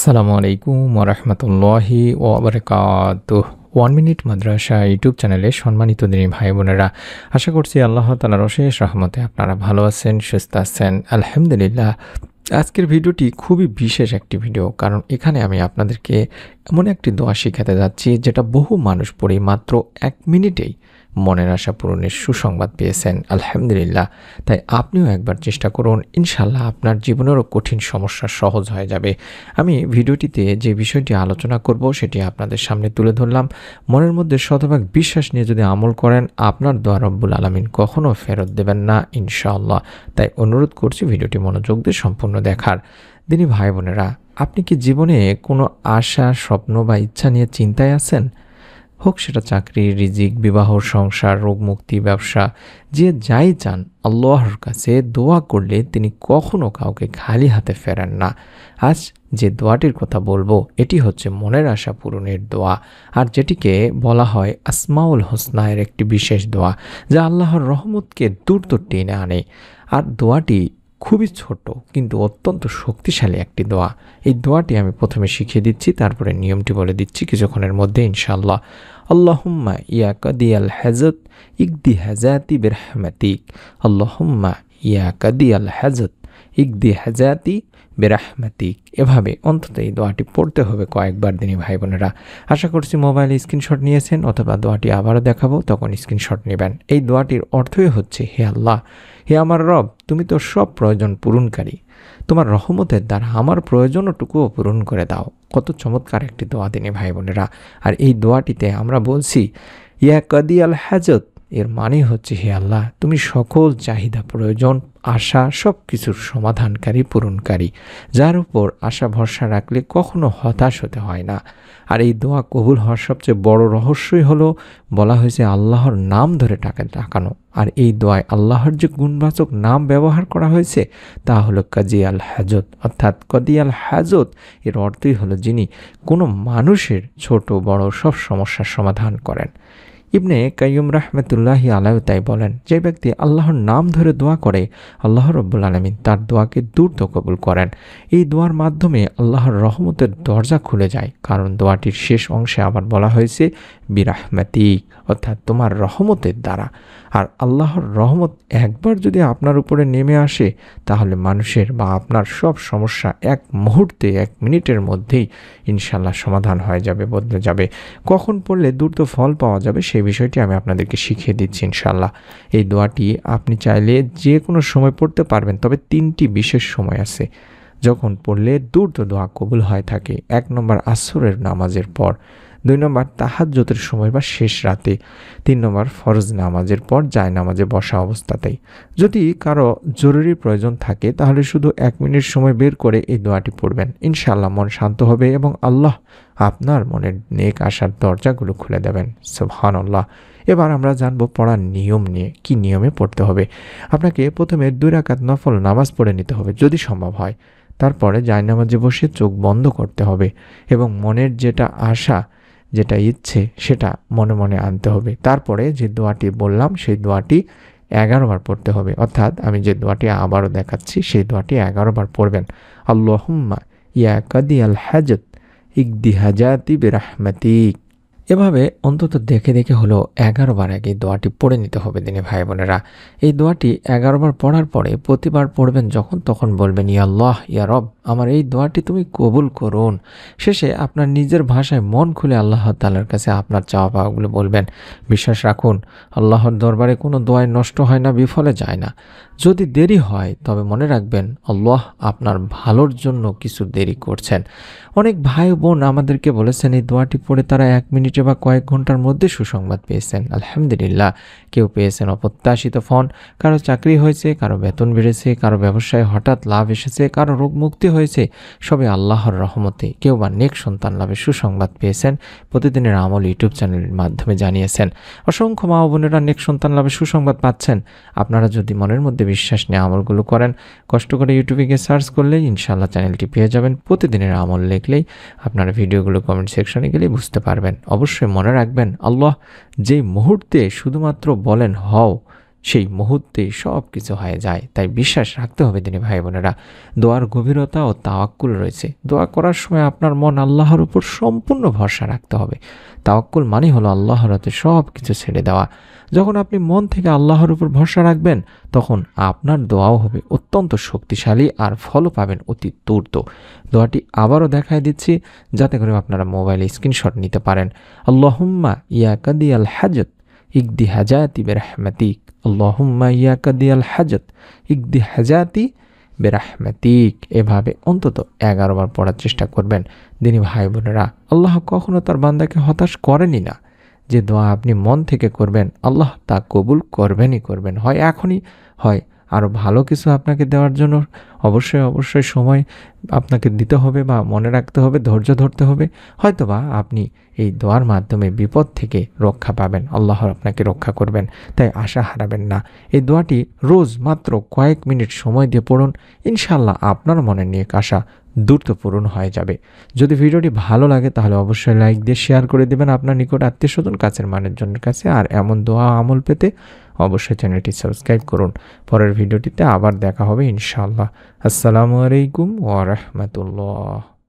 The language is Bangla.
আসসালামু আলাইকুম ওরহমতুল্লাহি ওবরকাতুহ। 1 মিনিট মাদ্রাসা ইউটিউব চ্যানেলে সম্মানিত দিনী ভাই বোনেরা, আশা করছি আল্লাহ তাআলার অশেষ রহমতে আপনারা ভালো আছেন, সুস্থ আছেন। আলহামদুলিল্লাহ। আজকের ভিডিওটি খুবই বিশেষ একটি ভিডিও, কারণ এখানে আমি আপনাদেরকে এমন একটি দোয়া শিখাতে যাচ্ছি যেটা বহু মানুষ পড়ে মাত্র 1 মিনিটেই মনের আশা পূরণের সুসংবাদ পেয়েছেন। আলহামদুলিল্লাহ। তাই আপনিও একবার চেষ্টা করুন, ইনশাল্লাহ আপনার জীবনেরও কঠিন সমস্যা সহজ হয়ে যাবে। আমি ভিডিওটিতে যে বিষয়টি আলোচনা করব সেটি আপনাদের সামনে তুলে ধরলাম। মনের মধ্যে শতভাগ বিশ্বাস নিয়ে যদি আমল করেন, আপনার দোয়া রব্বুল আলামিন কখনো ফেরত দেবেন না ইনশাআল্লাহ। তাই অনুরোধ করছি ভিডিওটি মনোযোগ দিয়ে সম্পূর্ণ দেখার। দিনী ভাই বোনেরা, আপনি কি জীবনে কোনো আশা, স্বপ্ন বা ইচ্ছা নিয়ে চিন্তায় আছেন? হোক সেটা চাকরি, রিজিক, বিবাহ, সংসার, রোগমুক্তি, ব্যবসা, যে যাই চান, আল্লাহর কাছে দোয়া করলে তিনি কখনো কাউকে খালি হাতে ফেরান না। আজ যে দোয়াটির কথা বলবো এটি হচ্ছে মনের আশা পূরণের দোয়া, আর যেটিকে বলা হয় আসমাউল হোসনায়ের একটি বিশেষ দোয়া, যা আল্লাহর রহমতকে দূর টেনে আনে। আর দোয়াটি খুবই ছোট কিন্তু অত্যন্ত শক্তিশালী একটি দোয়া। এই দোয়াটি আমি প্রথমে শিখিয়ে দিচ্ছি, তারপরে নিয়মটি বলে দিচ্ছি কিছুক্ষণের মধ্যে ইনশাআল্লাহ। আল্লাহুম্মা ইয়া কাদিয়াল হাজত ইকদি হাজাতি বিরহমাতিক। আল্লাহুম্মা ইয়া কাদিয়াল হাজত ইকদি হাজাতি বিরহমাতিক। এভাবে অন্তত এই দোয়াটি পড়তে হবে কয়েকবার দিনী ভাই বোনেরা। আশা করছি মোবাইলে স্ক্রিনশট নিয়েছেন, অথবা দোয়াটি আবারও দেখাবো, তখন স্ক্রিনশট নেবেন। এই দোয়াটির অর্থই হচ্ছে, হে আল্লাহ, হে আমার রব, তুমি তো সব প্রয়োজন পূরণকারী। তোমার রহমতের দ্বারা আমার প্রয়োজনটুকুও পূরণ করে দাও। কত চমৎকার একটি দোয়া দিনী ভাই বোনেরা। আর এই দোয়াটিতে আমরা বলছি ইয়া কাদিয়াল হাজত, এর মানে হচ্ছে, হে আল্লাহ, তুমি সকল চাহিদা, প্রয়োজন, আশা সব কিছুর সমাধানকারী, পূরণকারী, যার উপর আশা ভরসা রাখলে কখনো হতাশ হতে হয় না। আর এই দোয়া কবুল হওয়ার সবচেয়ে বড় রহস্যই হলো, বলা হয়েছে আল্লাহর নাম ধরে ডাকানো। আর এই দোয়ায় আল্লাহর যে গুণবাচক নাম ব্যবহার করা হয়েছে তা হলো কাজি আল হাজত, অর্থাৎ কদি আল হাজত। এর অর্থই হলো যিনি কোনো মানুষের ছোট বড় সব সমস্যার সমাধান করেন। ইবনে কাইয়ুম রাহমাতুল্লাহি আলাইহি তাই বলেন, যে ব্যক্তি আল্লাহর নাম ধরে দোয়া করে, আল্লাহ রব্বুল আলামিন তার দোয়াকে দ্রুত কবুল করেন। এই দোয়ার মাধ্যমে আল্লাহর রহমতের দরজা খুলে যায়, কারণ দোয়াটির শেষ অংশে আবার বলা হয়েছে বিরাহমাতিক, অর্থাৎ তোমার রহমতের দ্বারা। আর আল্লাহর রহমত একবার যদি আপনার উপরে নেমে আসে, তাহলে মানুষের বা আপনার সব সমস্যা এক মুহূর্তে, 1 মিনিটের মধ্যেই ইনশাল্লাহ সমাধান হয়ে যাবে, বদলে যাবে। কখন পড়লে দ্রুত ফল পাওয়া যাবে সেই বিষয়টি আমি আপনাদেরকে শিখিয়ে দিচ্ছি ইনশাল্লাহ। এই দোয়াটি আপনি চাইলে যে কোনো সময় পড়তে পারবেন, তবে 3টি বিশেষ সময় আছে যখন পড়লে দ্রুত দোয়া কবুল হয়ে থাকে। 1 নম্বর আসরের নামাজের পর, 2 নম্বর তাহাজ্জুদের সময় বা শেষ রাতে, 3 নম্বর ফরজ নামাজের পর জায় নামাজে বসা অবস্থাতেই। যদি কারো জরুরি প্রয়োজন থাকে তাহলে শুধু 1 মিনিট সময় বের করে এই দোয়াটি পড়বেন। ইনশাআল্লাহ মন শান্ত হবে এবং আল্লাহ আপনার মনের নেক আশার দরজাগুলো খুলে দেবেন। সুবহানাল্লাহ। এবার আমরা জানবো পড়ার নিয়ম নিয়ে। কি নিয়মে পড়তে হবে? আপনাকে প্রথমে 2 রাকাত নফল নামাজ পড়ে নিতে হবে যদি সম্ভব হয়। তারপরে জায়নামাজে বসে চোখ বন্ধ করতে হবে এবং মনের যেটা আশা, যেটা ইচ্ছে, সেটা মনে মনে আনতে হবে। তারপরে যে দোয়াটি বললাম সেই দোয়াটি 11 বার পড়তে হবে, অর্থাৎ আমি যে দোয়াটি আবারও দেখাচ্ছি সেই দোয়াটি 11 বার পড়বেন। আল্লাহুম্মা ইয়া কাদিয়াল হাজত ইকদি হাজাতি বিরহমাতিক। এভাবে অন্তত দেখে দেখে হলো 11 বার আগে দোয়াটি পড়ে নিতে হবে দিনী ভাই বোনেরা। এই দোয়াটি 11 বার পড়ার পরে প্রতিবার পড়বেন যখন তখন বলবেন, ইয়া আল্লাহ, ইয়া রব, আমার এই দোয়াটি তুমি কবুল করুন। শেষে আপনার নিজের ভাষায় মন খুলে আল্লাহ তাআলার কাছে আপনার চাওয়া পাওয়াগুলো বলবেন। বিশ্বাস রাখুন, আল্লাহর দরবারে কোনো দোয়াই নষ্ট হয় না, বিফলে যায় না। যদি দেরি হয় তবে মনে রাখবেন আল্লাহ আপনার ভালোর জন্য কিছু দেরি করছেন। অনেক ভাই বোন আমাদেরকে বলেছেন এই দোয়াটি পড়ে তারা 1 মিনিটে বা কয়েক ঘন্টার মধ্যে সুসংবাদ পেয়েছেন। আলহামদুলিল্লাহ। কেউ পেয়েছেন অপ্রত্যাশিত ফল, কারো চাকরি হয়েছে, কারো বেতন বেড়েছে, কারো ব্যবসায় হঠাৎ লাভ এসেছে, কারো রোগ মুক্তি হয়েছে, সবে আল্লাহর রহমতে। কেউ বা নেক সন্তান লাভের সুসংবাদ পেয়েছেন, প্রতিদিনের আমল ইউটিউব চ্যানেলের মাধ্যমে জানিয়েছেন। অসংখ্য মা ও বোনেরা নেক সন্তান লাভের সুসংবাদ পাচ্ছেন। আপনারা যদি মনের মধ্যে বিশ্বাস নিয়ে আমলগুলো করেন, কষ্ট করে ইউটিউবে গিয়ে সার্চ করলেই ইনশাআল্লাহ চ্যানেলটি পেয়ে যাবেন। প্রতিদিনের আমল লিখলেই আপনারা ভিডিওগুলো কমেন্ট সেকশনে গেলেই বুঝতে পারবেন। অবশ্যই মনে রাখবেন, আল্লাহ যেই মুহূর্তে শুধুমাত্র বলেন হও, সেই মুহূর্তেই সব কিছু হয়ে যায়। তাই বিশ্বাস রাখতে হবে দিনী ভাই বোনেরা, দোয়ার গভীরতা ও তাওয়াক্কুল রয়েছে। দোয়া করার সময় আপনার মন আল্লাহর উপর সম্পূর্ণ ভরসা রাখতে হবে। তাওয়াক্কুল মানে হলো আল্লাহর হাতে সব কিছু ছেড়ে দেওয়া। যখন আপনি মন থেকে আল্লাহর উপর ভরসা রাখবেন, তখন আপনার দোয়াও হবে অত্যন্ত শক্তিশালী আর ফলও পাবেন অতি দ্রুত। দোয়াটি আবারও দেখায় দিচ্ছি, যাতে করে আপনারা মোবাইলে স্ক্রিনশট নিতে পারেন। আল্লাহুম্মা ইয়া কাদিয়াল হাজত ইকদি হাজাতি বেরহমাতিক। আল্লাহুম্মা ইয়া কাদিয়াল হাজত ইকদি হাজাতি বেরহমাতিক। এভাবে অন্তত 11 বার পড়ার চেষ্টা করবেন। দিনী ভাই বোনেরা, আল্লাহ কখনো তার বান্দাকে হতাশ করেনি না। যে দোয়া আপনি মন থেকে করবেন, আল্লাহ তা কবুল করবেনই করবেন। হয় এখনই, হয় আরও ভালো কিছু আপনাকে দেওয়ার জন্য অবশ্যই সময় আপনাকে দিতে হবে বা মনে রাখতে হবে, ধৈর্য ধরতে হবে। হয়তোবা আপনি এই দোয়ার মাধ্যমে বিপদ থেকে রক্ষা পাবেন, আল্লাহ আপনাকে রক্ষা করবেন। তাই আশা হারাবেন না। এই দোয়াটি রোজ মাত্র কয়েক মিনিট সময় দিয়ে পড়ুন, ইনশাআল্লাহ আপনার মনের নিয়ে আশা দ্রুত পূরণ হয়ে যাবে। যদি ভিডিওটি ভালো লাগে তাহলে অবশ্যই লাইক দিয়ে শেয়ার করে দেবেন আপনার নিকট আত্মীয়স্বজন, কাছের মানুষজনের কাছে। আর এমন দোয়া আমল পেতে অবশ্যই চ্যানেলটি সাবস্ক্রাইব করুন। পরের ভিডিওটিতে আবার দেখা হবে ইনশাআল্লাহ। আসসালামু আলাইকুম ওয়া রাহমাতুল্লাহ।